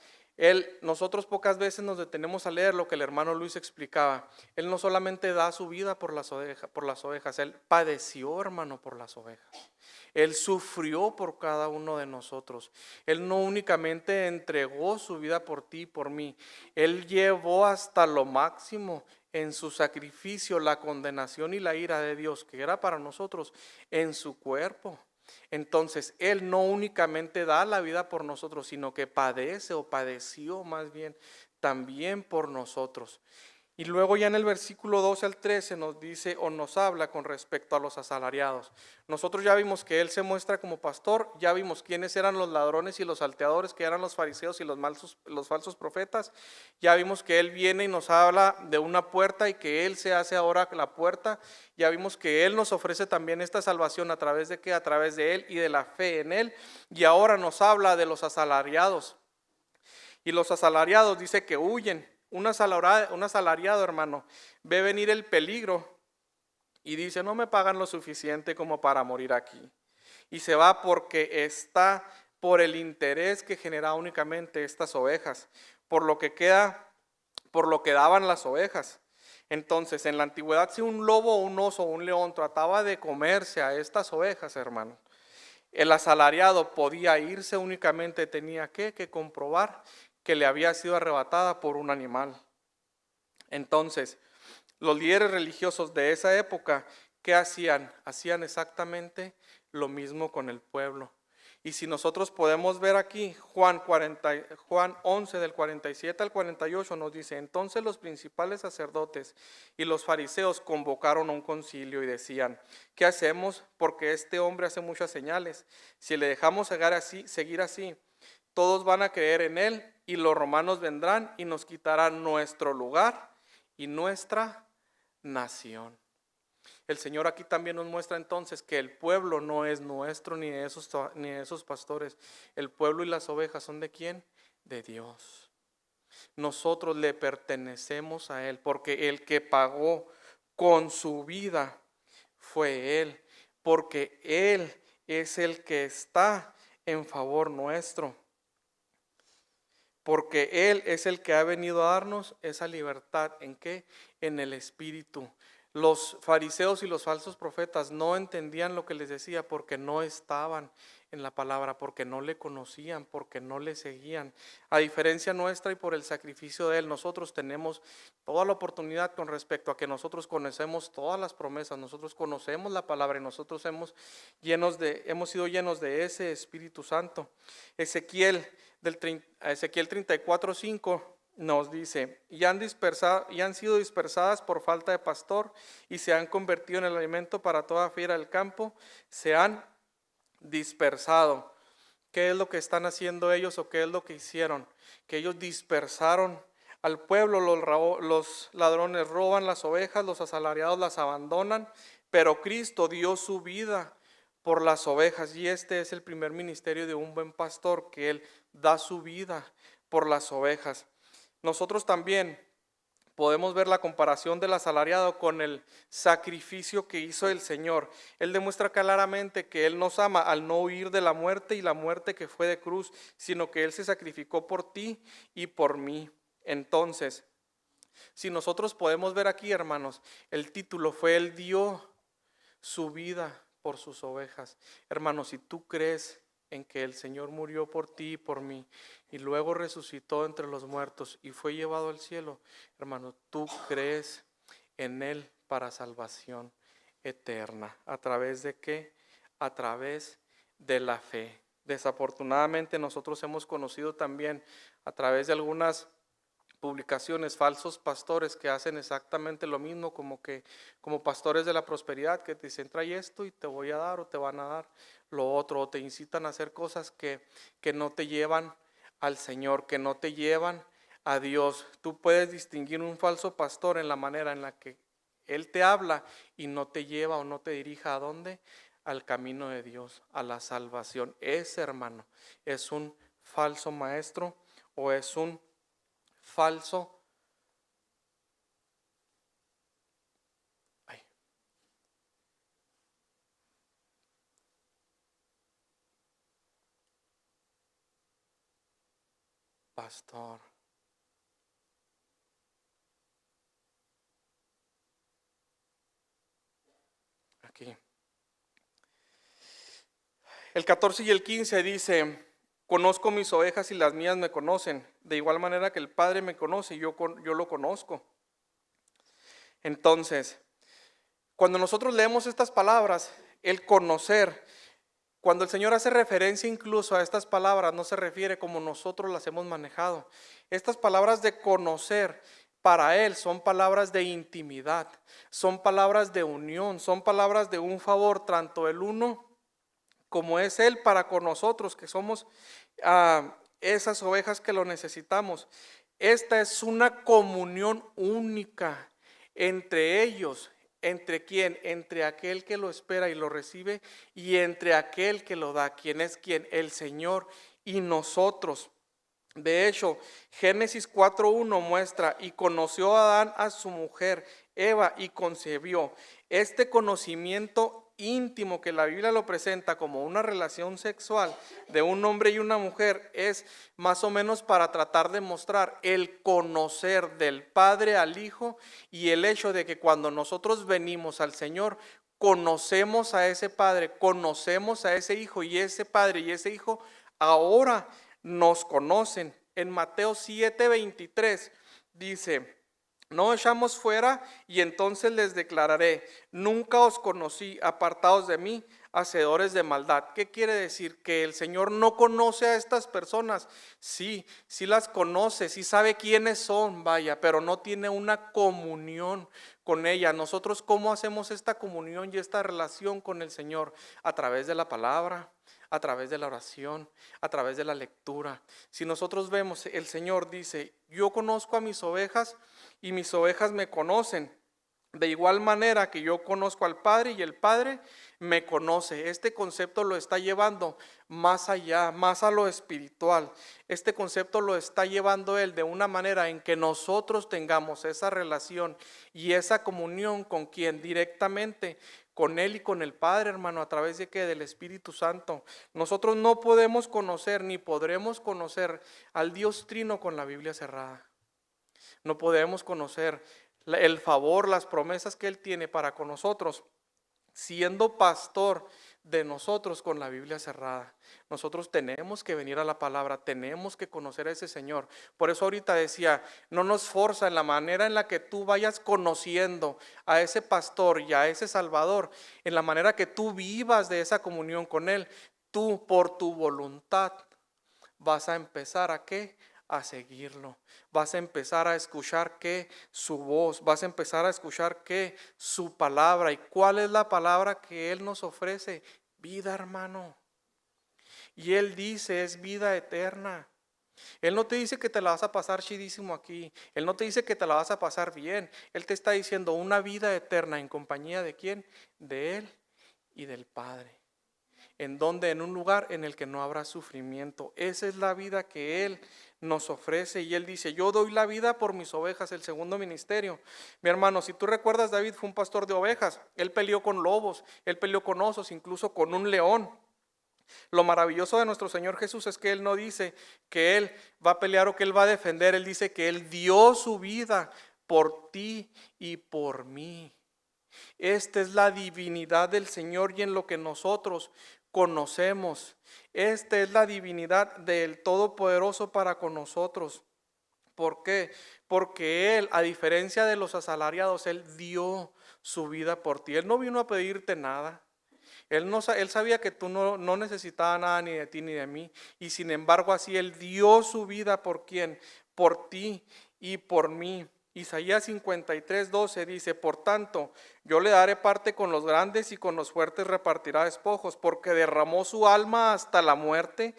nosotros pocas veces nos detenemos a leer lo que el hermano Luis explicaba. Él no solamente da su vida por las ovejas, Él padeció, hermano, por las ovejas. Él sufrió por cada uno de nosotros. Él no únicamente entregó su vida por ti y por mí, Él llevó hasta lo máximo en su sacrificio la condenación y la ira de Dios que era para nosotros en su cuerpo. Entonces, Él no únicamente da la vida por nosotros, sino que padece, o padeció más bien, también por nosotros. Y luego ya en el versículo 12 al 13 nos dice, o nos habla con respecto a los asalariados. Nosotros ya vimos que Él se muestra como pastor, ya vimos quiénes eran los ladrones y los salteadores, que eran los fariseos y los falsos profetas. Ya vimos que Él viene y nos habla de una puerta y que Él se hace ahora la puerta. Ya vimos que Él nos ofrece también esta salvación, ¿a través de qué? A través de Él y de la fe en Él. Y ahora nos habla de los asalariados. Y los asalariados dice que huyen. Un asalariado, hermano, ve venir el peligro y dice: no me pagan lo suficiente como para morir aquí. Y se va porque está por el interés que genera únicamente estas ovejas, por lo que daban las ovejas. Entonces, en la antigüedad, si un lobo, un oso o un león trataba de comerse a estas ovejas, hermano, el asalariado podía irse, únicamente tenía que comprobar que le había sido arrebatada por un animal. Entonces, los líderes religiosos de esa época, ¿qué hacían? Hacían exactamente lo mismo con el pueblo. Y si nosotros podemos ver aquí, Juan 11 del 47 al 48 nos dice: entonces los principales sacerdotes y los fariseos convocaron un concilio y decían: ¿qué hacemos? Porque este hombre hace muchas señales. Si le dejamos seguir así, todos van a creer en él, y los romanos vendrán y nos quitarán nuestro lugar y nuestra nación. El Señor aquí también nos muestra entonces que el pueblo no es nuestro ni de esos pastores. El pueblo y las ovejas son ¿de quién? De Dios. Nosotros le pertenecemos a Él, porque el que pagó con su vida fue Él, porque Él es el que está en favor nuestro, porque Él es el que ha venido a darnos esa libertad. ¿En qué? En el Espíritu. Los fariseos y los falsos profetas no entendían lo que les decía porque no estaban en la palabra, porque no le conocían, porque no le seguían. A diferencia nuestra, y por el sacrificio de Él, nosotros tenemos toda la oportunidad con respecto a que nosotros conocemos todas las promesas, nosotros conocemos la palabra y nosotros hemos sido llenos de ese Espíritu Santo. Ezequiel 34:5 nos dice: y han sido dispersadas por falta de pastor, y se han convertido en el alimento para toda fiera del campo, se han dispersado. ¿Qué es lo que están haciendo ellos, o qué es lo que hicieron? Que ellos dispersaron al pueblo. Los ladrones roban las ovejas, los asalariados las abandonan, pero Cristo dio su vida por las ovejas, y este es el primer ministerio de un buen pastor, que Él da su vida por las ovejas. Nosotros también podemos ver la comparación del asalariado con el sacrificio que hizo el Señor. Él demuestra claramente que Él nos ama al no huir de la muerte, y la muerte que fue de cruz, sino que Él se sacrificó por ti y por mí. Entonces, si nosotros podemos ver aquí, hermanos, el título fue: Él dio su vida por sus ovejas. Hermanos, si tú crees en que el Señor murió por ti y por mí, y luego resucitó entre los muertos y fue llevado al cielo, hermano, tú crees en Él para salvación eterna. ¿A través de qué? A través de la fe. Desafortunadamente nosotros hemos conocido también, a través de algunas publicaciones, falsos pastores que hacen exactamente lo mismo, como pastores de la prosperidad, que te dicen: trae esto y te voy a dar, o te van a dar lo otro, o te incitan a hacer cosas que no te llevan al Señor, que no te llevan a Dios. Tú puedes distinguir un falso pastor en la manera en la que él te habla y no te lleva o no te dirija ¿a dónde? Al camino de Dios, a la salvación. Ese, hermano, es un falso maestro, o es un falso pastor. Aquí. El 14 y el 15 dice: conozco mis ovejas y las mías me conocen, de igual manera que el Padre me conoce y yo lo conozco. Entonces, cuando nosotros leemos estas palabras, el conocer, cuando el Señor hace referencia incluso a estas palabras, no se refiere como nosotros las hemos manejado. Estas palabras de conocer para Él son palabras de intimidad, son palabras de unión, son palabras de un favor, tanto el uno como es Él para con nosotros, que somos esas ovejas que lo necesitamos. Esta es una comunión única entre ellos. ¿Entre quién? Entre aquel que lo espera y lo recibe, y entre aquel que lo da. ¿Quién es quién? El Señor y nosotros. De hecho, Génesis 4:1 muestra: y conoció Adán a su mujer Eva y concebió. Este conocimiento íntimo, que la Biblia lo presenta como una relación sexual de un hombre y una mujer, es más o menos para tratar de mostrar el conocer del Padre al Hijo, y el hecho de que cuando nosotros venimos al Señor, conocemos a ese Padre, conocemos a ese Hijo, y ese Padre y ese Hijo ahora nos conocen. En Mateo 7:23 dice: no echamos fuera, y entonces les declararé: nunca os conocí, apartados de mí, hacedores de maldad. ¿Qué quiere decir? ¿Que el Señor no conoce a estas personas? Sí, sí las conoce, sí sabe quiénes son, vaya, pero no tiene una comunión con ella. Nosotros, ¿cómo hacemos esta comunión y esta relación con el Señor? A través de la palabra, a través de la oración, a través de la lectura. Si nosotros vemos, el Señor dice, yo conozco a mis ovejas y mis ovejas me conocen. De igual manera que yo conozco al Padre y el Padre me conoce. Este concepto lo está llevando más allá, más a lo espiritual. Este concepto lo está llevando Él de una manera en que nosotros tengamos esa relación y esa comunión con quien directamente, con Él y con el Padre, hermano, a través de que del Espíritu Santo. Nosotros no podemos conocer ni podremos conocer al Dios Trino con la Biblia cerrada. No podemos conocer el favor, las promesas que Él tiene para con nosotros, siendo pastor de nosotros con la Biblia cerrada. Nosotros tenemos que venir a la palabra, tenemos que conocer a ese Señor. Por eso ahorita decía, no nos forza en la manera en la que tú vayas conociendo a ese pastor y a ese Salvador, en la manera que tú vivas de esa comunión con Él, tú por tu voluntad vas a empezar ¿a qué? A seguirlo. Vas a empezar a escuchar ¿qué? Su voz. Vas a empezar a escuchar ¿qué? Su palabra. ¿Y cuál es la palabra que Él nos ofrece? Vida, hermano. Y Él dice, es vida eterna. Él no te dice que te la vas a pasar chidísimo aquí. Él no te dice que te la vas a pasar bien. Él te está diciendo una vida eterna en compañía ¿de quién? De Él y del Padre. ¿En donde? En un lugar en el que no habrá sufrimiento. Esa es la vida que Él nos ofrece. Y Él dice, yo doy la vida por mis ovejas, el segundo ministerio. Mi hermano, si tú recuerdas, David fue un pastor de ovejas. Él peleó con lobos, él peleó con osos, incluso con un león. Lo maravilloso de nuestro Señor Jesús es que Él no dice que Él va a pelear o que Él va a defender. Él dice que Él dio su vida por ti y por mí. Esta es la divinidad del Señor y en lo que nosotros conocemos. Esta es la divinidad del Todopoderoso para con nosotros. ¿Por qué? Porque Él, a diferencia de los asalariados, Él dio su vida por ti. Él no vino a pedirte nada. Él sabía que tú no necesitabas nada ni de ti ni de mí. Y sin embargo así Él dio su vida ¿por quién? Por ti y por mí. Isaías 53:12 dice, por tanto, yo le daré parte con los grandes y con los fuertes repartirá despojos, porque derramó su alma hasta la muerte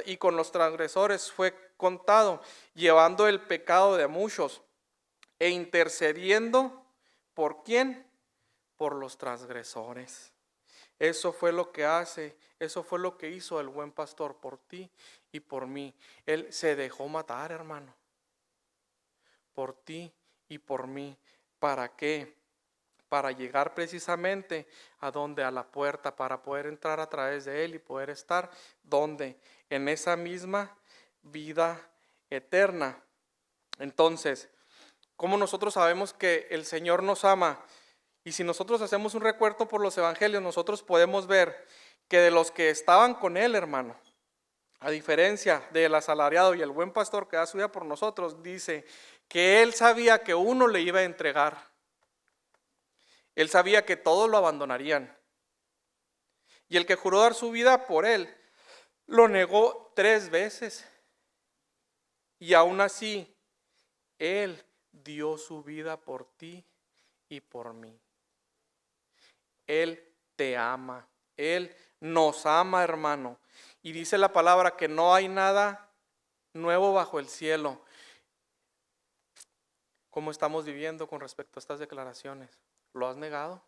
y con los transgresores fue contado, llevando el pecado de muchos e intercediendo, ¿por quién? Por los transgresores. Eso fue lo que eso fue lo que hizo el buen pastor por ti y por mí. Él se dejó matar, hermano. Por ti y por mí. ¿Para qué? Para llegar precisamente a donde, a la puerta, para poder entrar a través de Él y poder estar donde, en esa misma vida eterna. Entonces, ¿cómo nosotros sabemos que el Señor nos ama? Y si nosotros hacemos un recuento por los evangelios, nosotros podemos ver que de los que estaban con Él, hermano, a diferencia del asalariado y el buen pastor que da su vida por nosotros, dice que Él sabía que uno le iba a entregar. Él sabía que todos lo abandonarían. Y el que juró dar su vida por Él, lo negó 3 veces. Y aún así, Él dio su vida por ti y por mí. Él te ama. Él nos ama, hermano. Y dice la palabra que no hay nada nuevo bajo el cielo. ¿Cómo estamos viviendo con respecto a estas declaraciones? ¿Lo has negado?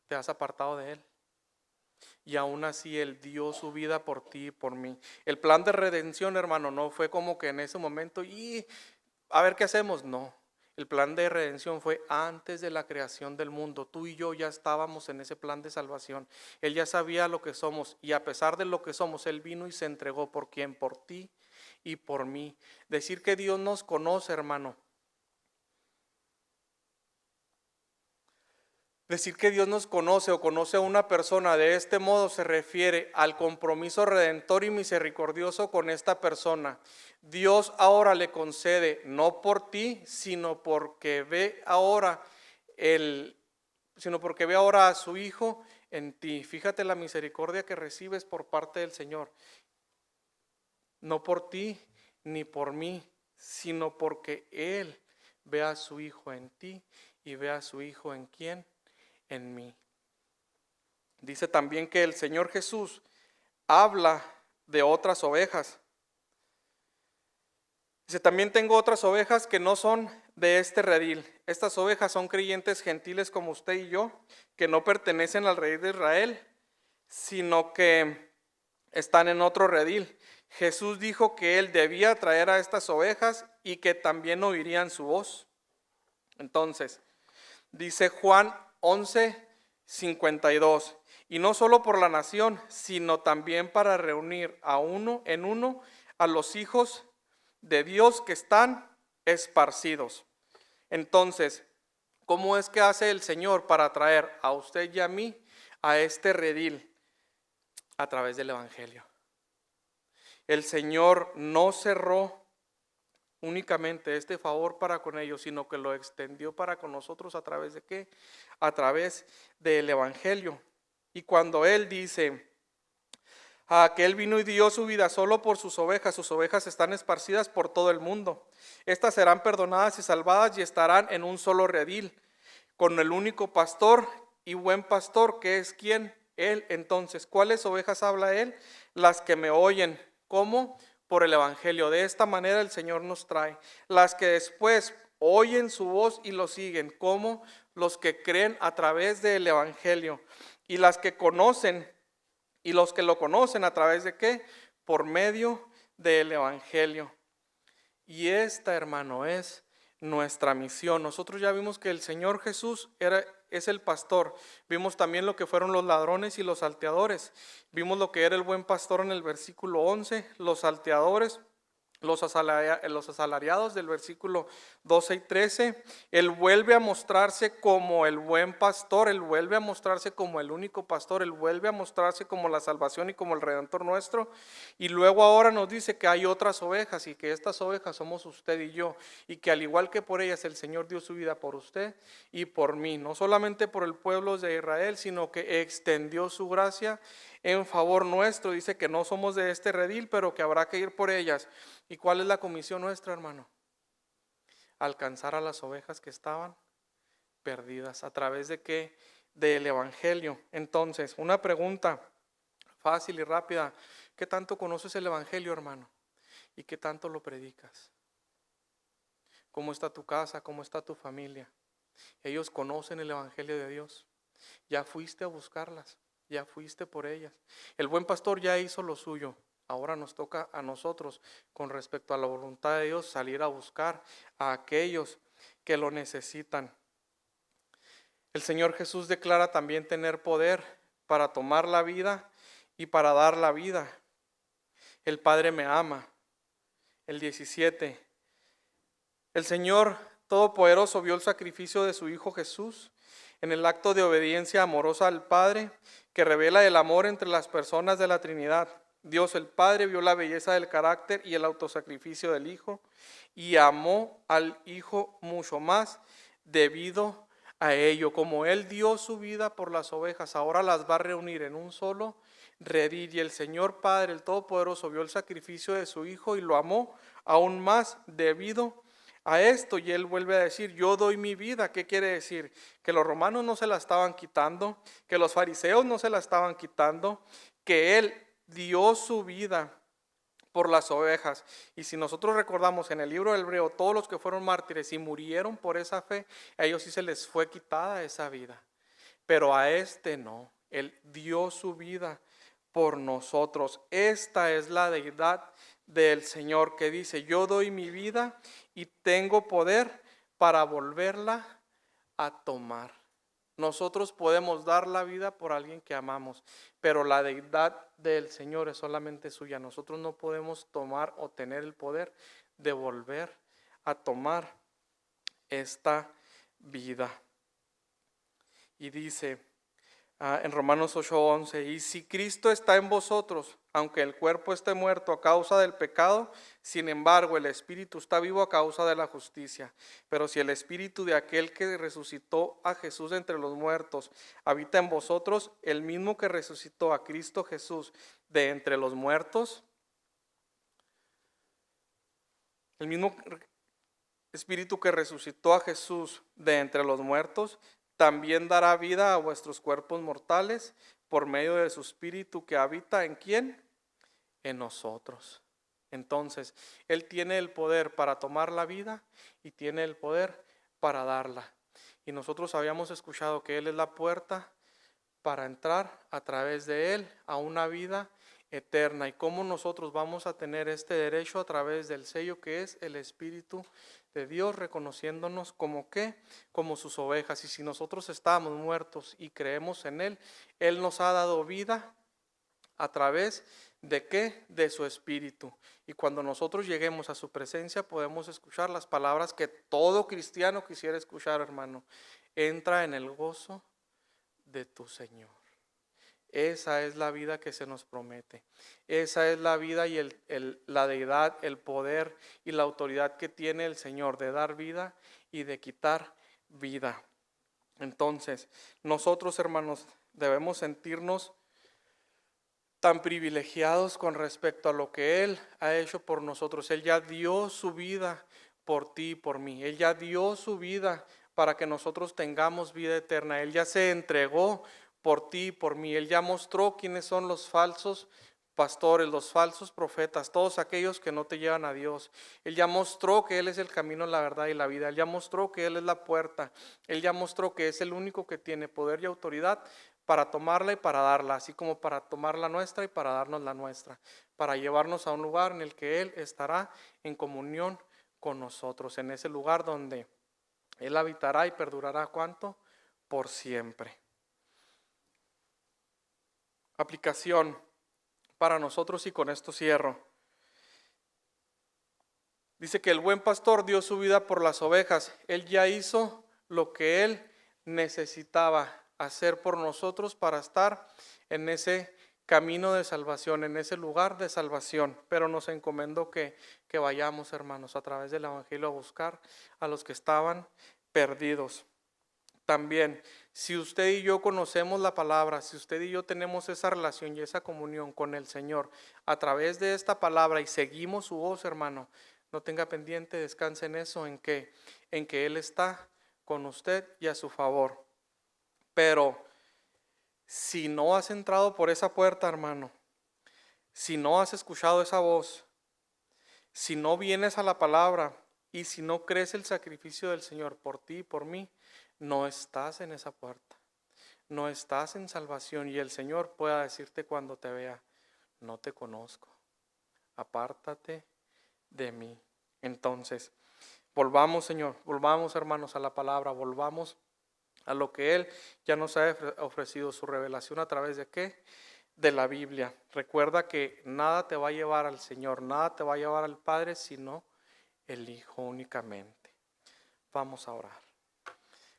¿Te has apartado de Él? Y aún así Él dio su vida por ti y por mí. El plan de redención, hermano, no fue como que en ese momento, y a ver qué hacemos. No, el plan de redención fue antes de la creación del mundo. Tú y yo ya estábamos en ese plan de salvación. Él ya sabía lo que somos y a pesar de lo que somos, Él vino y se entregó. ¿Por quién? Por ti y por mí. Decir que Dios nos conoce, hermano. Decir que Dios nos conoce o conoce a una persona de este modo se refiere al compromiso redentor y misericordioso con esta persona. Dios ahora le concede, no por ti, sino porque ve ahora a su Hijo, en ti. Fíjate la misericordia que recibes por parte del Señor. No por ti ni por mí, sino porque Él ve a su Hijo en ti y ve a su Hijo en quién, en mí. Dice también que el Señor Jesús habla de otras ovejas. Dice, también tengo otras ovejas que no son de este redil. Estas ovejas son creyentes gentiles como usted y yo, que no pertenecen al redil de Israel, sino que están en otro redil. Jesús dijo que Él debía traer a estas ovejas y que también oirían su voz. Entonces, dice Juan 11:52, y no solo por la nación, sino también para reunir a uno en uno a los hijos de Dios que están esparcidos. Entonces, ¿cómo es que hace el Señor para traer a usted y a mí a este redil? A través del Evangelio. El Señor no cerró únicamente este favor para con ellos, sino que lo extendió para con nosotros a través de ¿qué? A través del Evangelio. Y cuando Él dice que Él vino y dio su vida solo por sus ovejas están esparcidas por todo el mundo. Estas serán perdonadas y salvadas y estarán en un solo redil, con el único pastor y buen pastor, que es ¿quién? Él. Entonces, ¿cuáles ovejas habla Él? Las que me oyen. ¿Cómo? Por el Evangelio. De esta manera el Señor nos trae. Las que después oyen su voz y lo siguen. ¿Cómo? Los que creen a través del Evangelio. Y las que conocen, y los que lo conocen a través de ¿qué? Por medio del Evangelio. Y esta, hermano, es nuestra misión. Nosotros ya vimos que el Señor Jesús es el pastor. Vimos también lo que fueron los ladrones y los salteadores. Vimos lo que era el buen pastor en el versículo 11, los salteadores, los asalariados del versículo 12 y 13. Él vuelve a mostrarse como el buen pastor, Él vuelve a mostrarse como el único pastor, Él vuelve a mostrarse como la salvación y como el Redentor nuestro. Y luego ahora nos dice que hay otras ovejas y que estas ovejas somos usted y yo, y que al igual que por ellas el Señor dio su vida por usted y por mí, no solamente por el pueblo de Israel, sino que extendió su gracia en favor nuestro. Dice que no somos de este redil, pero que habrá que ir por ellas. ¿Y cuál es la comisión nuestra, hermano? Alcanzar a las ovejas que estaban perdidas. ¿A través de qué? Del Evangelio. Entonces, una pregunta fácil y rápida. ¿Qué tanto conoces el Evangelio, hermano? ¿Y qué tanto lo predicas? ¿Cómo está tu casa? ¿Cómo está tu familia? Ellos conocen el Evangelio de Dios. Ya fuiste a buscarlas. Ya fuiste por ellas. El buen pastor ya hizo lo suyo. Ahora nos toca a nosotros, con respecto a la voluntad de Dios, salir a buscar a aquellos que lo necesitan. El Señor Jesús declara también tener poder para tomar la vida y para dar la vida. El Padre me ama. El 17. El Señor Todopoderoso vio el sacrificio de su Hijo Jesús en el acto de obediencia amorosa al Padre, que revela el amor entre las personas de la Trinidad. Dios el Padre vio la belleza del carácter y el autosacrificio del Hijo y amó al Hijo mucho más debido a ello. Como Él dio su vida por las ovejas, ahora las va a reunir en un solo redil. Y el Señor Padre, el Todopoderoso, vio el sacrificio de su Hijo y lo amó aún más debido a esto. Y Él vuelve a decir, yo doy mi vida. ¿Qué quiere decir? Que los romanos no se la estaban quitando, que los fariseos no se la estaban quitando, que Él dio su vida por las ovejas. Y si nosotros recordamos en el libro del Hebreo, todos los que fueron mártires y murieron por esa fe, a ellos sí se les fue quitada esa vida, pero a este no. Él dio su vida por nosotros. Esta es la deidad del Señor, que dice, yo doy mi vida y tengo poder para volverla a tomar. Nosotros podemos dar la vida por alguien que amamos, pero la deidad del Señor es solamente suya. Nosotros no podemos tomar o tener el poder de volver a tomar esta vida. Y dice, en Romanos 8:11, y si Cristo está en vosotros, aunque el cuerpo esté muerto a causa del pecado, sin embargo el espíritu está vivo a causa de la justicia. Pero si el espíritu de aquel que resucitó a Jesús entre los muertos habita en vosotros, el mismo que resucitó a Cristo Jesús de entre los muertos, el mismo espíritu que resucitó a Jesús de entre los muertos, también dará vida a vuestros cuerpos mortales por medio de su espíritu que habita ¿en quién? En nosotros. Entonces, Él tiene el poder para tomar la vida y tiene el poder para darla. Y nosotros habíamos escuchado que Él es la puerta para entrar a través de Él a una vida eterna. Y cómo nosotros vamos a tener este derecho a través del sello que es el Espíritu de Dios, reconociéndonos como ¿qué? Como sus ovejas. Y si nosotros estábamos muertos y creemos en Él, Él nos ha dado vida a través de ¿qué? De su Espíritu. Y cuando nosotros lleguemos a su presencia podemos escuchar las palabras que todo cristiano quisiera escuchar, hermano. Entra en el gozo de tu Señor. Esa es la vida que se nos promete. Esa es la vida y la deidad, el poder y la autoridad que tiene el Señor de dar vida y de quitar vida. Entonces, nosotros, hermanos, debemos sentirnos tan privilegiados con respecto a lo que Él ha hecho por nosotros. Él ya dio su vida por ti y por mí. Él ya dio su vida para que nosotros tengamos vida eterna. Él ya se entregó por ti y por mí. Él ya mostró quiénes son los falsos pastores, los falsos profetas, todos aquellos que no te llevan a Dios. Él ya mostró que Él es el camino, la verdad y la vida. Él ya mostró que Él es la puerta. Él ya mostró que es el único que tiene poder y autoridad para tomarla y para darla, así como para tomar la nuestra y para darnos la nuestra, para llevarnos a un lugar en el que Él estará en comunión con nosotros, en ese lugar donde Él habitará y perdurará, ¿cuánto? Por siempre. Aplicación para nosotros, y con esto cierro. Dice que el buen pastor dio su vida por las ovejas. Él ya hizo lo que Él necesitaba hacer por nosotros para estar en ese camino de salvación, en ese lugar de salvación. Pero nos encomendó que vayamos, hermanos, a través del Evangelio a buscar a los que estaban perdidos. También, si usted y yo conocemos la palabra, si usted y yo tenemos esa relación y esa comunión con el Señor a través de esta palabra y seguimos su voz, hermano, no tenga pendiente, descanse en eso, en que Él está con usted y a su favor. Pero si no has entrado por esa puerta, hermano, si no has escuchado esa voz, si no vienes a la palabra y si no crees el sacrificio del Señor por ti y por mí, no estás en esa puerta, no estás en salvación, y el Señor pueda decirte cuando te vea: no te conozco, apártate de mí. Entonces, volvamos, Señor, volvamos, hermanos, a la palabra, volvamos a lo que Él ya nos ha ofrecido, su revelación a través de ¿qué? De la Biblia. Recuerda que nada te va a llevar al Señor, nada te va a llevar al Padre, sino el Hijo únicamente. Vamos a orar.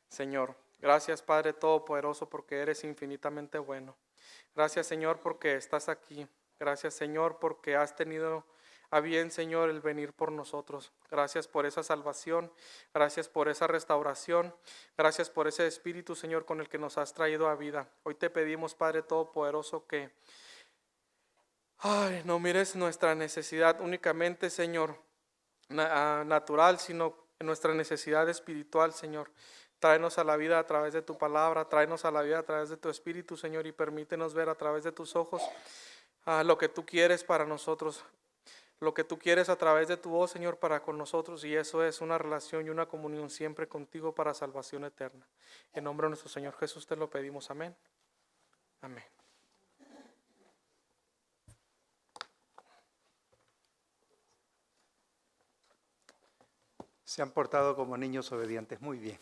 Señor, gracias Padre Todopoderoso, porque eres infinitamente bueno. Gracias, Señor, porque estás aquí. Gracias, Señor, porque has tenido a bien, Señor, el venir por nosotros. Gracias por esa salvación. Gracias por esa restauración. Gracias por ese Espíritu, Señor, con el que nos has traído a vida. Hoy te pedimos, Padre Todopoderoso, que no mires nuestra necesidad únicamente, Señor, natural, sino nuestra necesidad espiritual, Señor. Tráenos a la vida a través de tu palabra, tráenos a la vida a través de tu Espíritu, Señor, y permítenos ver a través de tus ojos lo que tú quieres para nosotros, lo que tú quieres a través de tu voz, Señor, para con nosotros, y eso es una relación y una comunión siempre contigo para salvación eterna. En nombre de nuestro Señor Jesús te lo pedimos, amén. Amén. Se han portado como niños obedientes, muy bien.